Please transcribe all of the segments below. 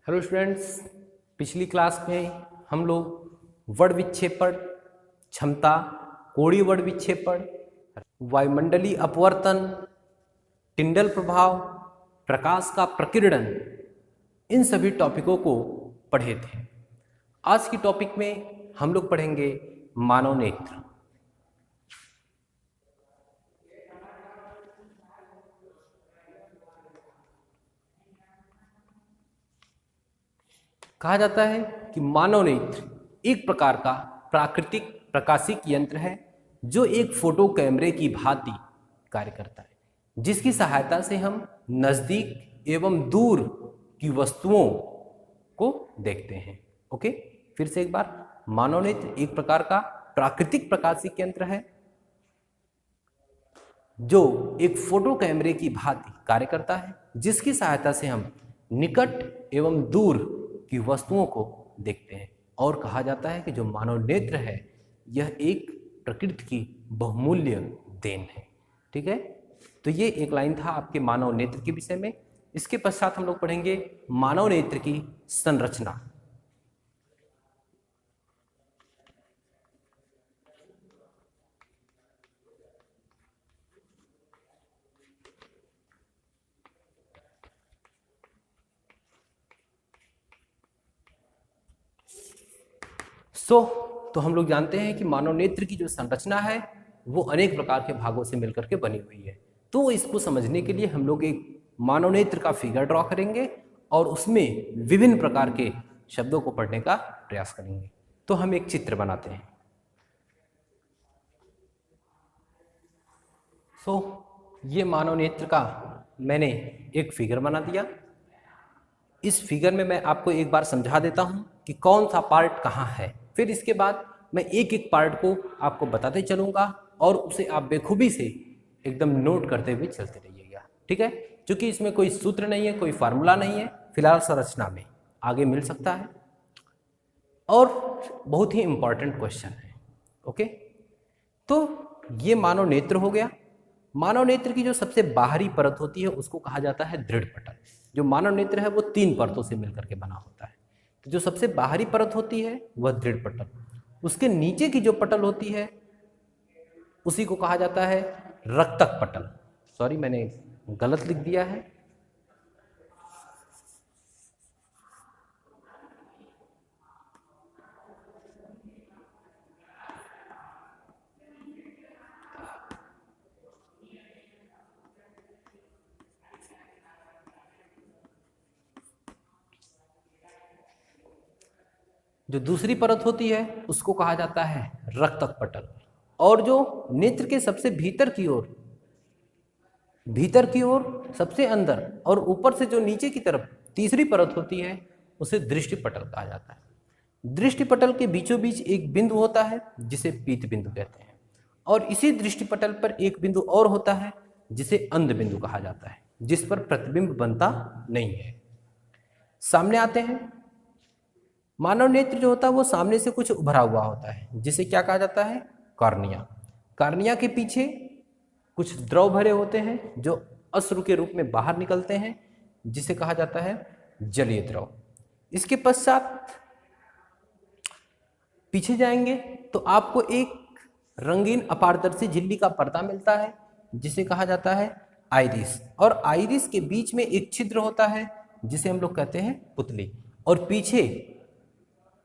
Hello students, पिछली class में हम लोग वर्ण विक्षेपण, क्षमता, कोणीय वर्ण विक्षेपण, वायुमंडलीय अपवर्तन, टिंडल प्रभाव, प्रकाश का प्रकीर्णन, इन सभी टॉपिकों को पढ़े थे। आज की टॉपिक में हम लोग पढ़ेंगे मानव नेत्र। कहा जाता है कि मानव नेत्र एक प्रकार का प्राकृतिक प्रकाशिक यंत्र है जो एक फोटो कैमरे की भांति कार्य करता है, जिसकी सहायता से हम नजदीक एवं दूर की वस्तुओं को देखते हैं। ओके, फिर से एक बार, मानव नेत्र एक प्रकार का प्राकृतिक प्रकाशिक यंत्र है जो एक फोटो कैमरे की भांति कार्य करता है, जिसकी सहायता से हम निकट एवं दूर की वस्तुओं को देखते हैं। और कहा जाता है कि जो मानव नेत्र है यह एक प्रकृति की बहुमूल्य देन है। ठीक है, तो ये एक लाइन था आपके मानव नेत्र के विषय में। इसके पश्चात हम लोग पढ़ेंगे मानव नेत्र की संरचना। तो हम लोग जानते हैं कि मानव नेत्र की जो संरचना है वो अनेक प्रकार के भागों से मिलकर के बनी हुई है। तो इसको समझने के लिए हम लोग एक मानव नेत्र का फिगर ड्रॉ करेंगे और उसमें विभिन्न प्रकार के शब्दों को पढ़ने का प्रयास करेंगे। तो हम एक चित्र बनाते हैं। ये मानव नेत्र का मैंने एक फिगर बना दिया। इस फिगर में मैं आपको एक बार समझा देता हूं कि कौन सा पार्ट कहाँ है। फिर इसके बाद मैं एक एक पार्ट को आपको बताते चलूंगा और उसे आप बेखूबी से एकदम नोट करते हुए चलते रहिएगा। ठीक है, क्योंकि इसमें कोई सूत्र नहीं है, कोई फार्मूला नहीं है, फिलहाल संरचना में आगे मिल सकता है और बहुत ही इंपॉर्टेंट क्वेश्चन है। ओके, तो ये मानव नेत्र हो गया। मानव नेत्र की जो सबसे बाहरी परत होती है उसको कहा जाता है दृढ़ पटल। जो मानव नेत्र है वो 3 परतों से मिलकर के बना होता है। तो जो सबसे बाहरी परत होती है वह दृढ़ पटल, उसके नीचे की जो पटल होती है उसी को कहा जाता है रक्तक पटल। सॉरी, मैंने गलत लिख दिया है। जो दूसरी परत होती है उसको कहा जाता है रक्तक पटल। और जो नेत्र के सबसे भीतर की ओर सबसे अंदर और ऊपर से जो नीचे की तरफ तीसरी परत होती है उसे दृष्टि पटल कहा जाता है। दृष्टि पटल के बीचों बीच एक बिंदु होता है जिसे पीत बिंदु कहते हैं, और इसी दृष्टि पटल पर एक बिंदु और होता है जिसे अंध बिंदु कहा जाता है, जिस पर प्रतिबिंब बनता नहीं है। सामने आते हैं। मानव नेत्र जो होता है वो सामने से कुछ उभरा हुआ होता है जिसे क्या कहा जाता है, कॉर्निया। कॉर्निया के पीछे कुछ द्रव भरे होते हैं जो अश्रु के रूप में बाहर निकलते हैं, जिसे कहा जाता है जलीय द्रव। इसके पश्चात पीछे जाएंगे तो आपको एक रंगीन अपारदर्शी झिल्ली का पर्दा मिलता है जिसे कहा जाता है आइरिस, और आइरिस के बीच में एक छिद्र होता है जिसे हम लोग कहते हैं पुतली, और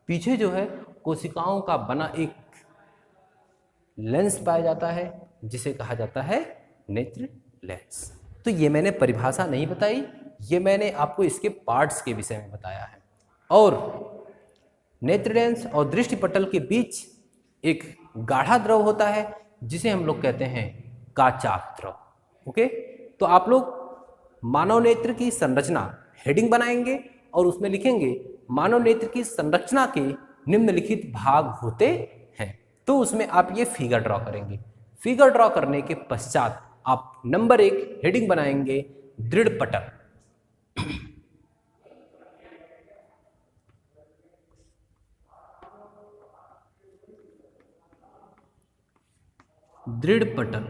पीछे जो है कोशिकाओं का बना एक लेंस पाया जाता है जिसे कहा जाता है नेत्र लेंस। तो ये मैंने परिभाषा नहीं बताई, ये मैंने आपको इसके पार्ट्स के विषय में बताया है। और नेत्र लेंस और दृष्टि पटल के बीच एक गाढ़ा द्रव होता है जिसे हम लोग कहते हैं काचाप द्रव। ओके, तो आप लोग मानव नेत्र की संरचना हेडिंग बनाएंगे और उसमें लिखेंगे मानव नेत्र की संरचना के निम्नलिखित भाग होते हैं। तो उसमें आप ये फिगर ड्रॉ करेंगे। फिगर ड्रॉ करने के पश्चात आप नंबर 1 हेडिंग बनाएंगे दृढ़ पटल। दृढ़ पटल।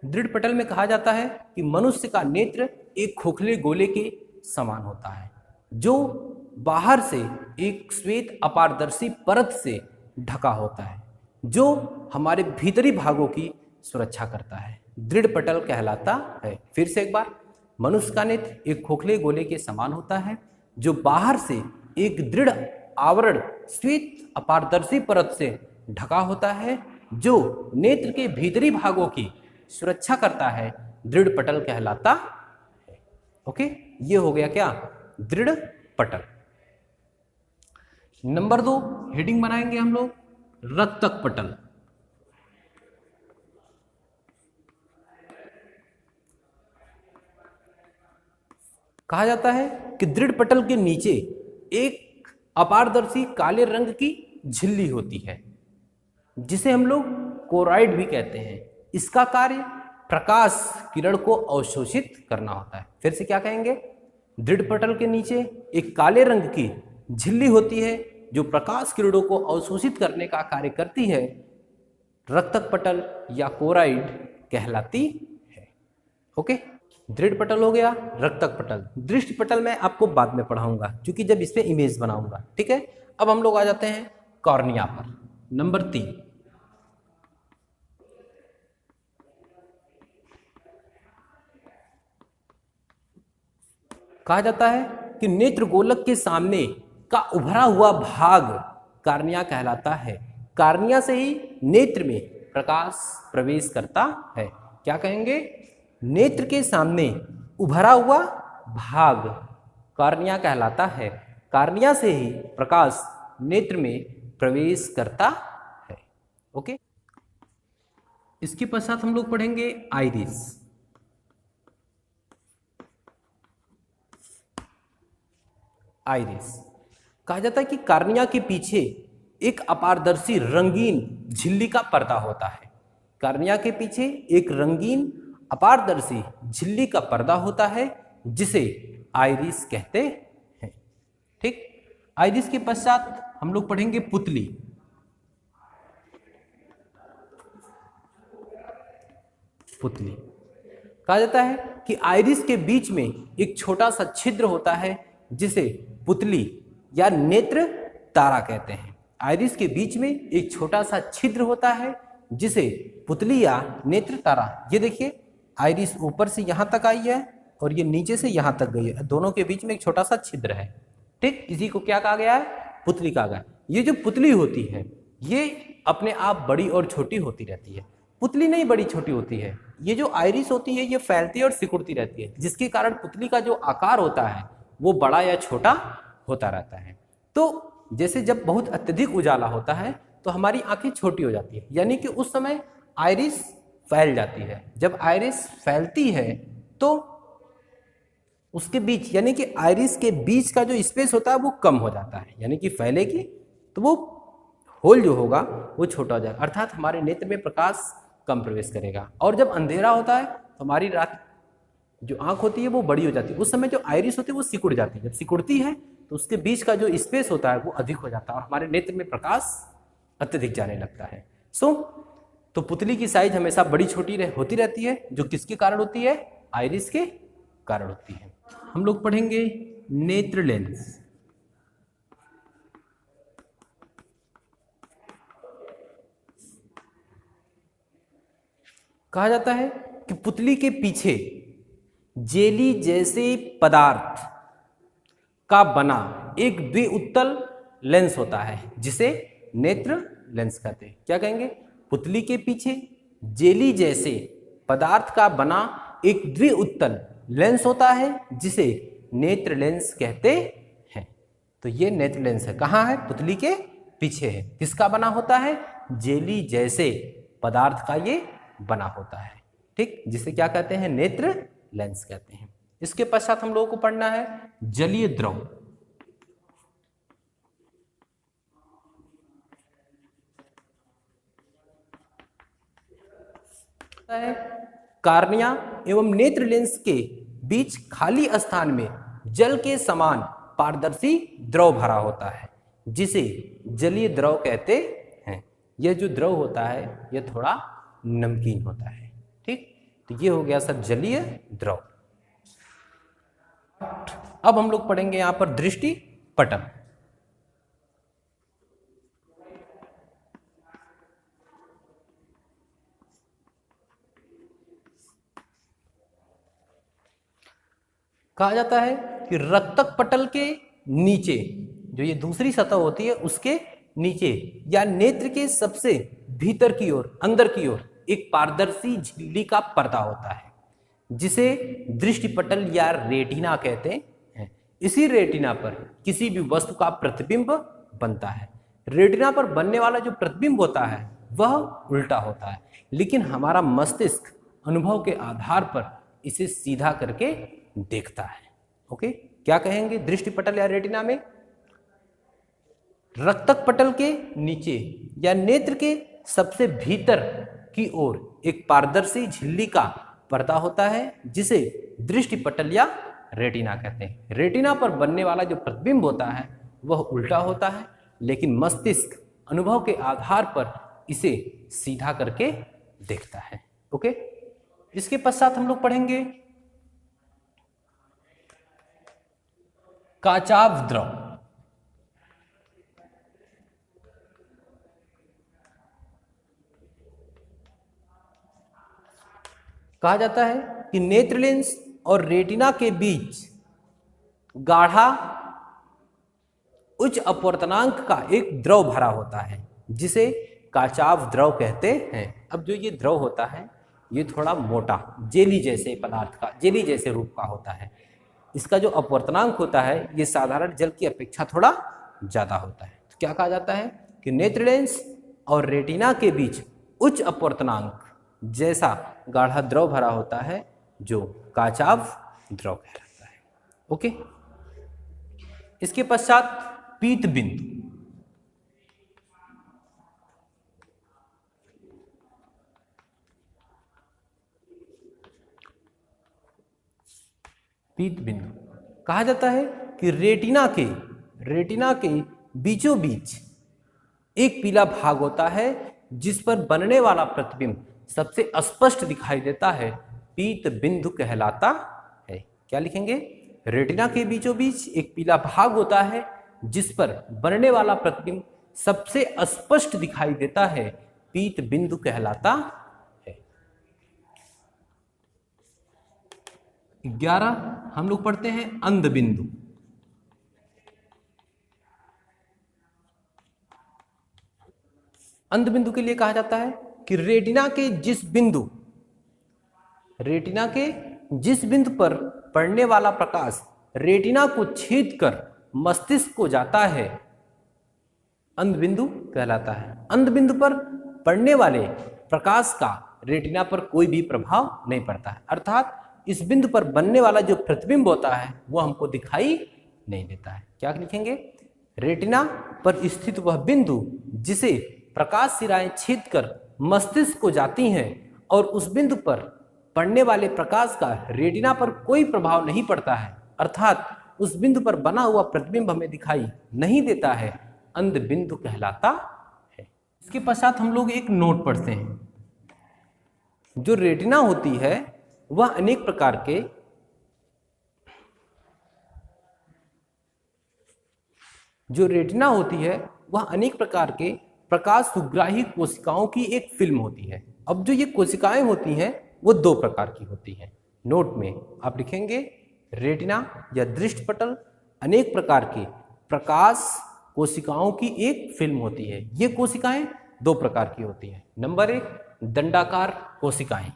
दृढ़ पटल में कहा जाता है कि मनुष्य का नेत्र एक खोखले गोले के समान होता है, जो बाहर से एक श्वेत अपारदर्शी परत से ढका होता है, जो हमारे भीतरी भागों की सुरक्षा करता है, दृढ़ पटल कहलाता है। फिर से एक बार, मनुष्य का नेत्र एक खोखले गोले के समान होता है, जो बाहर से एक दृढ़ आवरण श्वेत अपारदर्शी परत से ढका होता है, जो नेत्र के भीतरी भागों की सुरक्षा करता है, दृढ़ पटल कहलाता है। ओके, ये हो गया क्या, दृढ़ पटल। नंबर 2 हेडिंग बनाएंगे हम लोग, रक्तक पटल। कहा जाता है कि दृढ़ पटल के नीचे एक अपारदर्शी काले रंग की झिल्ली होती है, जिसे हम लोग कोराइड भी कहते हैं। इसका कार्य प्रकाश किरण को अवशोषित करना होता है। फिर से क्या कहेंगे, दृढ़ पटल के नीचे एक काले रंग की झिल्ली होती है, जो प्रकाश किरणों को अवशोषित करने का कार्य करती है, रक्तक पटल या कोराइड कहलाती है। ओके, दृढ़ पटल हो गया, रक्तक पटल। दृष्टि पटल मैं आपको बाद में पढ़ाऊंगा, क्योंकि जब इस पे इमेज बनाऊंगा। ठीक है, अब हम लोग आ जाते हैं कॉर्निया पर। नंबर 3, कहा जाता है कि नेत्र गोलक के सामने का उभरा हुआ भाग कार्निया कहलाता है। कार्निया से ही नेत्र में प्रकाश प्रवेश करता है। क्या कहेंगे, नेत्र के सामने उभरा हुआ भाग कार्निया कहलाता है। कार्निया से ही प्रकाश नेत्र में प्रवेश करता है। ओके, इसके पश्चात हम लोग पढ़ेंगे आइरिस। आइरिस कहा जाता है कि कार्निया के पीछे एक अपारदर्शी रंगीन झिल्ली का पर्दा होता है। कार्निया के पीछे एक रंगीन अपारदर्शी झिल्ली का पर्दा होता है, जिसे आइरिस कहते हैं। ठीक, आइरिस के पश्चात हम लोग पढ़ेंगे पुतली। पुतली कहा जाता है कि आइरिस के बीच में एक छोटा सा छिद्र होता है, जिसे पुतली या नेत्र तारा कहते हैं। आइरिस के बीच में एक छोटा सा छिद्र होता है, जिसे पुतली या नेत्र तारा। ये देखिए, आइरिस ऊपर से यहां तक आई है और ये नीचे से यहां तक गई है, दोनों के बीच में एक छोटा सा छिद्र है। ठीक, इसी को क्या कहा गया है, पुतली कहा गया है। ये जो पुतली होती है, ये अपने आप बड़ी और छोटी होती रहती है। पुतली नहीं बड़ी छोटी होती है, ये जो आइरिस होती है ये फैलती और सिकुड़ती रहती है, जिसके कारण पुतली का जो आकार होता है वो बड़ा या छोटा होता रहता है। तो जैसे जब बहुत अत्यधिक उजाला होता है तो हमारी आंखें छोटी हो जाती है, यानी कि उस समय आइरिस फैल जाती है। जब आइरिस फैलती है तो उसके बीच, यानी कि आइरिस के बीच का जो स्पेस होता है वो कम हो जाता है, यानी कि फैलेगी तो वो होल जो होगा वो छोटा हो जाएगा, अर्थात हमारे नेत्र में प्रकाश कम प्रवेश करेगा। और जब अंधेरा होता है तो हमारी रात जो आंख होती है वो बड़ी हो जाती है, उस समय जो आइरिस होती है वो सिकुड़ जाती है। जब सिकुड़ती है तो उसके बीच का जो स्पेस होता है वो अधिक हो जाता है और हमारे नेत्र में प्रकाश अत्यधिक जाने लगता है। तो पुतली की साइज हमेशा बड़ी छोटी होती रहती है, जो किसके कारण होती है, आइरिस के कारण होती है। हम लोग पढ़ेंगे नेत्र लेंस। कहा जाता है कि पुतली के पीछे जेली जैसे पदार्थ का बना एक द्विउत्तल लेंस होता है, जिसे नेत्र लेंस कहते हैं। क्या कहेंगे, पुतली के पीछे जेली जैसे पदार्थ का बना एक द्विउत्तल लेंस होता है, जिसे नेत्र लेंस कहते हैं। तो ये नेत्र लेंस है, कहाँ है, पुतली के पीछे है। किसका बना होता है, जेली जैसे पदार्थ का ये बना होता है। ठीक, जिसे क्या कहते हैं, नेत्र लेंस कहते हैं। इसके पश्चात हम लोगों को पढ़ना है जलीय द्रव। कार्निया एवं नेत्र लेंस के बीच खाली स्थान में जल के समान पारदर्शी द्रव भरा होता है, जिसे जलीय द्रव कहते हैं। यह जो द्रव होता है यह थोड़ा नमकीन होता है। ठीक, तो ये हो गया सर जलीय द्रव। अब हम लोग पढ़ेंगे यहां पर दृष्टि पटल। कहा जाता है कि रक्तक पटल के नीचे, जो ये दूसरी सतह होती है उसके नीचे या नेत्र के सबसे भीतर की ओर, अंदर की ओर एक पारदर्शी झिल्ली का पर्दा होता है जिसे दृष्टि पटल या रेटिना कहते हैं। इसी रेटिना पर किसी भी वस्तु का प्रतिबिंब बनता है। रेटिना पर बनने वाला जो प्रतिबिंब होता है वह उल्टा होता है, लेकिन हमारा मस्तिष्क अनुभव के आधार पर इसे सीधा करके देखता है। ओके, क्या कहेंगे दृष्टि पटल या रेटिना में? रक्तक पटल के नीचे या नेत्र के सबसे भीतर की ओर एक पारदर्शी झिल्ली का पर्दा होता है जिसे दृष्टि पटल या रेटिना कहते हैं। रेटिना पर बनने वाला जो प्रतिबिंब होता है वह उल्टा होता है, लेकिन मस्तिष्क अनुभव के आधार पर इसे सीधा करके देखता है। ओके, इसके पश्चात हम लोग पढ़ेंगे काचाव द्रव। कहा जाता है कि नेत्र लेंस और रेटिना के बीच गाढ़ा उच्च अपवर्तनांक का एक द्रव भरा होता है जिसे काचाव द्रव कहते हैं। अब जो ये द्रव होता है ये थोड़ा मोटा जेली जैसे पदार्थ का, जेली जैसे रूप का होता है। इसका जो अपवर्तनांक होता है ये साधारण जल की अपेक्षा थोड़ा ज्यादा होता है। तो क्या कहा जाता है कि नेत्र लेंस और रेटिना के बीच उच्च अपवर्तनांक जैसा गाढ़ा द्रव भरा होता है जो काचाव द्रव कहलाता है। ओके, इसके पश्चात पीत बिंदु। पीत बिंदु कहा जाता है कि रेटिना के बीचों बीच एक पीला भाग होता है जिस पर बनने वाला प्रतिबिंब सबसे स्पष्ट दिखाई देता है, पीत बिंदु कहलाता है। क्या लिखेंगे? रेटिना के बीचों बीच एक पीला भाग होता है जिस पर बनने वाला प्रतिबिंब सबसे स्पष्ट दिखाई देता है, पीत बिंदु कहलाता है। 11 हम लोग पढ़ते हैं अंध बिंदु। अंध बिंदु के लिए कहा जाता है कि रेटिना के जिस बिंदु पर पड़ने वाला प्रकाश रेटिना को छेद कर मस्तिष्क को जाता है, अंध बिंदु कहलाता है। अंध बिंदु पर पड़ने वाले प्रकाश का रेटिना पर कोई भी प्रभाव नहीं पड़ता है, अर्थात इस बिंदु पर बनने वाला जो प्रतिबिंब होता है वह हमको दिखाई नहीं देता है। क्या लिखेंगे? रेटिना पर स्थित वह बिंदु जिसे प्रकाश सिराएं छेद कर मस्तिष्क को जाती हैं और उस बिंदु पर पड़ने वाले प्रकाश का रेटिना पर कोई प्रभाव नहीं पड़ता है, अर्थात उस बिंदु पर बना हुआ प्रतिबिंब हमें दिखाई नहीं देता है, अंध बिंदु कहलाता है। इसके पश्चात हम लोग एक नोट पढ़ते हैं। जो रेटिना होती है वह अनेक प्रकार के प्रकाश सुग्राही कोशिकाओं की एक फिल्म होती है। अब जो ये कोशिकाएं होती हैं वो 2 प्रकार की होती हैं। नोट में आप लिखेंगे रेटिना या दृष्टि पटल अनेक प्रकार के प्रकाश कोशिकाओं की एक फिल्म होती है। ये कोशिकाएं 2 प्रकार की होती हैं। नंबर 1 दंडाकार कोशिकाएं।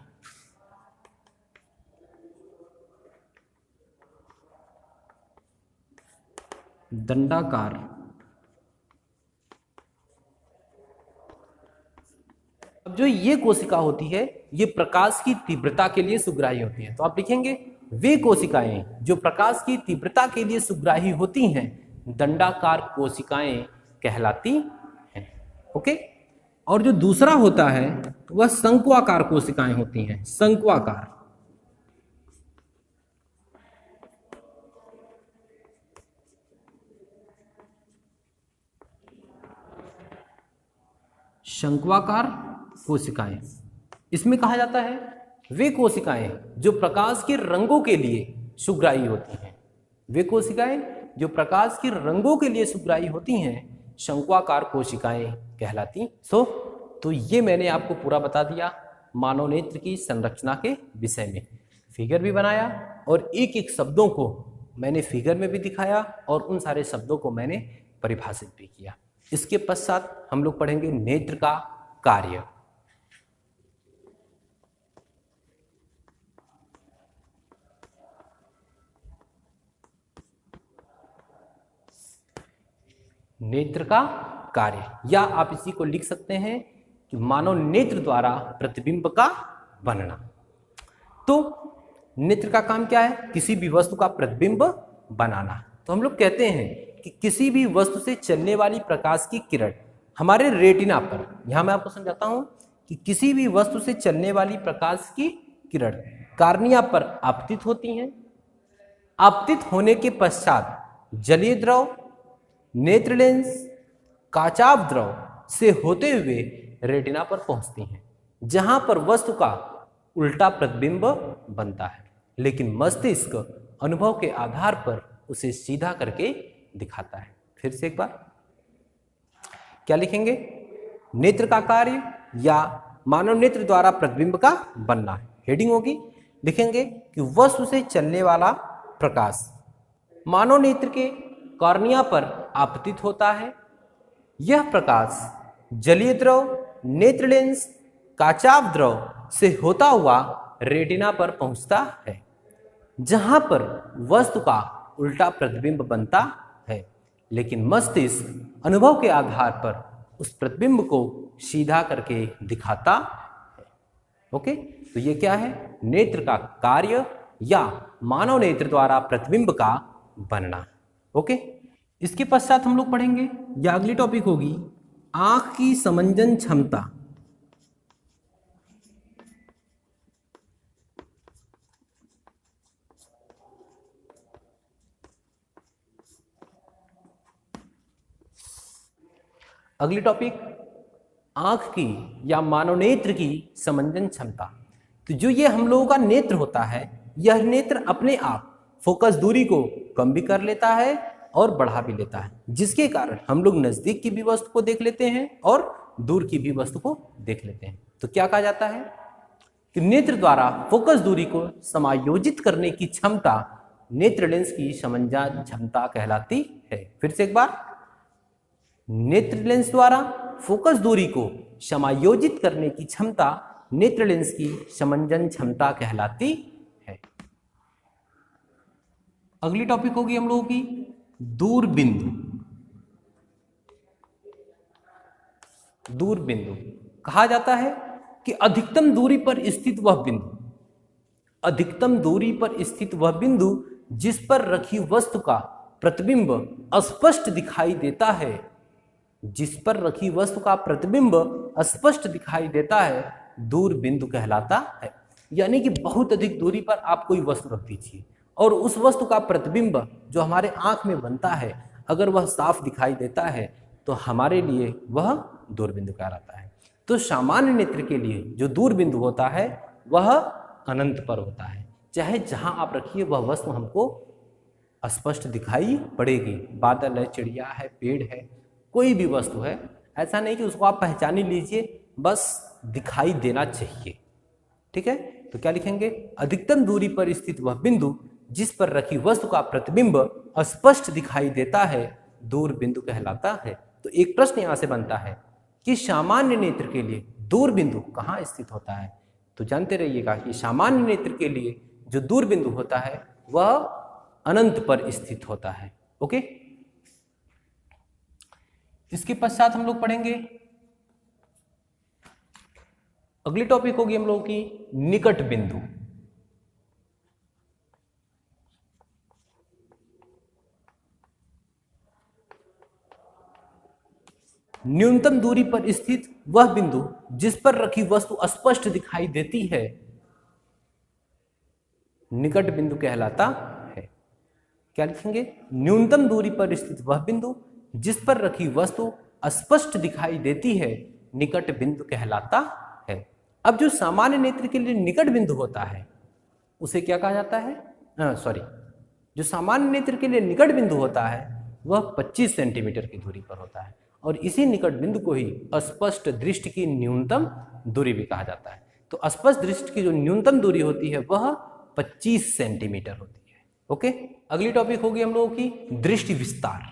दंडाकार अब जो ये कोशिका होती है ये प्रकाश की तीव्रता के लिए सुग्राही होती है। तो आप लिखेंगे वे कोशिकाएं जो प्रकाश की तीव्रता के लिए सुग्राही होती हैं दंडाकार कोशिकाएं कहलाती हैं। ओके, और जो दूसरा होता है वह शंक्वाकार कोशिकाएं होती हैं। शंक्वाकार कोशिकाएं, इसमें कहा जाता है वे कोशिकाएं जो प्रकाश के रंगों के लिए सुग्राही होती हैं। वे कोशिकाएं जो प्रकाश के रंगों के लिए सुग्राही होती हैं शंक्वाकार कोशिकाएं कहलाती। तो ये मैंने आपको पूरा बता दिया मानव नेत्र की संरचना के विषय में, फिगर भी बनाया और एक एक शब्दों को मैंने फिगर में भी दिखाया और उन सारे शब्दों को मैंने परिभाषित भी किया। इसके पश्चात हम लोग पढ़ेंगे नेत्र का कार्य। नेत्र का कार्य, या आप इसी को लिख सकते हैं कि मानव नेत्र द्वारा प्रतिबिंब का बनना। तो नेत्र का काम क्या है? किसी भी वस्तु का प्रतिबिंब बनाना। तो हम लोग कहते हैं कि किसी भी वस्तु से चलने वाली प्रकाश की किरण हमारे रेटिना पर, यहां मैं आपको समझाता हूं कि किसी भी वस्तु से चलने वाली प्रकाश की किरण कार्निया पर आपतित होती हैं। आपतित होने के पश्चात जलीय द्रव, नेत्र लेंस, काचाभ द्रव से होते हुए रेटिना पर पहुंचती हैं, जहां पर वस्तु का उल्टा प्रतिबिंब बनता है, लेकिन मस्तिष्क अनुभव के आधार पर उसे सीधा करके दिखाता है। फिर से एक बार क्या लिखेंगे? नेत्र का कार्य या मानव नेत्र द्वारा प्रतिबिंब का बनना। हेडिंग होगी, लिखेंगे कि वस्तु से चलने वाला प्रकाश मानव नेत्र के कॉर्निया पर आपतित होता है। यह प्रकाश जलीय द्रव, नेत्र लेंस, काचाभ द्रव से होता हुआ रेटिना पर पहुंचता है, जहां पर वस्तु का उल्टा प्रतिबिंब बनता है, लेकिन मस्तिष्क अनुभव के आधार पर उस प्रतिबिंब को सीधा करके दिखाता है। ओके, तो ये क्या है? नेत्र का कार्य या मानव नेत्र द्वारा प्रतिबिंब का बनना। ओके, इसके पश्चात हम लोग पढ़ेंगे, या अगली टॉपिक होगी आंख की समंजन क्षमता। अगली टॉपिक आंख की या मानव नेत्र की समंजन क्षमता। तो जो ये हम लोगों का नेत्र होता है, यह नेत्र अपने आप फोकस दूरी को कम भी कर लेता है और बढ़ा भी लेता है, जिसके कारण हम लोग नजदीक की भी वस्तु को देख लेते हैं और दूर की भी वस्तु को देख लेते हैं। तो क्या कहा जाता है कि नेत्र द्वारा फोकस दूरी को समायोजित करने की क्षमता नेत्र लेंस की समंजन क्षमता कहलाती है। फिर से एक बार, नेत्र लेंस द्वारा फोकस दूरी को समायोजित करने की क्षमता नेत्र लेंस की समंजन क्षमता कहलाती है। अगली टॉपिक होगी हम लोगों की दूरबिंदु। दूरबिंदु कहा जाता है कि अधिकतम दूरी पर स्थित वह बिंदु, अधिकतम दूरी पर स्थित वह बिंदु जिस पर रखी वस्तु का प्रतिबिंब अस्पष्ट दिखाई देता है, जिस पर रखी वस्तु का प्रतिबिंब स्पष्ट दिखाई देता है, दूर बिंदु कहलाता है। यानी कि बहुत अधिक दूरी पर आप कोई वस्तु रख दीजिए और उस वस्तु का प्रतिबिंब जो हमारे आंख में बनता है, अगर वह साफ दिखाई देता है तो हमारे लिए वह दूरबिंदु कहलाता है। तो सामान्य नेत्र के लिए जो दूरबिंदु होता है वह अनंत पर होता है, चाहे जहां आप रखिए वह वस्तु हमको स्पष्ट दिखाई पड़ेगी। बादल है, चिड़िया है, पेड़ है, कोई भी वस्तु है, ऐसा नहीं कि उसको आप पहचान ही लीजिए, बस दिखाई देना चाहिए। ठीक है, तो क्या लिखेंगे? अधिकतम दूरी पर स्थित वह बिंदु जिस पर रखी वस्तु का प्रतिबिंब स्पष्ट दिखाई देता है, दूर बिंदु कहलाता है। तो एक प्रश्न यहां से बनता है कि सामान्य नेत्र के लिए दूर बिंदु कहाँ स्थित होता है? तो जानते रहिएगा कि सामान्य नेत्र के लिए जो दूर बिंदु होता है वह अनंत पर स्थित होता है। ओके, इसके पश्चात हम लोग पढ़ेंगे, अगली टॉपिक होगी हम लोगों की निकट बिंदु। न्यूनतम दूरी पर स्थित वह बिंदु जिस पर रखी वस्तु स्पष्ट दिखाई देती है, निकट बिंदु कहलाता है। क्या लिखेंगे? न्यूनतम दूरी पर स्थित वह बिंदु जिस पर रखी वस्तु स्पष्ट दिखाई देती है, निकट बिंदु कहलाता है। अब जो सामान्य नेत्र के लिए निकट बिंदु होता है उसे क्या कहा जाता है? जो सामान्य नेत्र के लिए निकट बिंदु होता है वह 25 सेंटीमीटर की दूरी पर होता है, और इसी निकट बिंदु को ही स्पष्ट दृष्टि की न्यूनतम दूरी भी कहा जाता है। तो स्पष्ट दृष्टि की जो न्यूनतम दूरी होती है वह 25 सेंटीमीटर होती है। ओके, अगली टॉपिक होगी हम लोगों की दृष्टि विस्तार।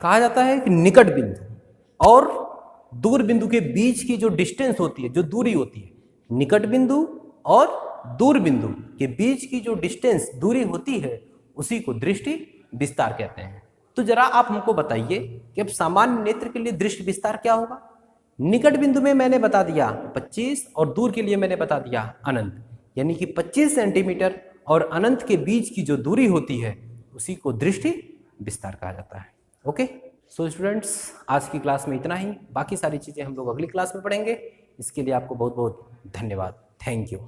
कहा जाता है कि निकट बिंदु और दूर बिंदु के बीच की जो डिस्टेंस होती है, जो दूरी होती है, निकट बिंदु और दूर बिंदु के बीच की जो डिस्टेंस दूरी होती है उसी को दृष्टि विस्तार कहते हैं। तो जरा आप हमको बताइए कि अब सामान्य नेत्र के लिए दृष्टि विस्तार क्या होगा। निकट बिंदु में मैंने बता दिया 25 और दूर के लिए मैंने बता दिया अनंत, यानी कि 25 सेंटीमीटर और अनंत के बीच की जो दूरी होती है उसी को दृष्टि विस्तार कहा जाता है। ओके, सो स्टूडेंट्स, आज की क्लास में इतना ही, बाकी सारी चीज़ें हम लोग अगली क्लास में पढ़ेंगे। इसके लिए आपको बहुत बहुत धन्यवाद। Thank you.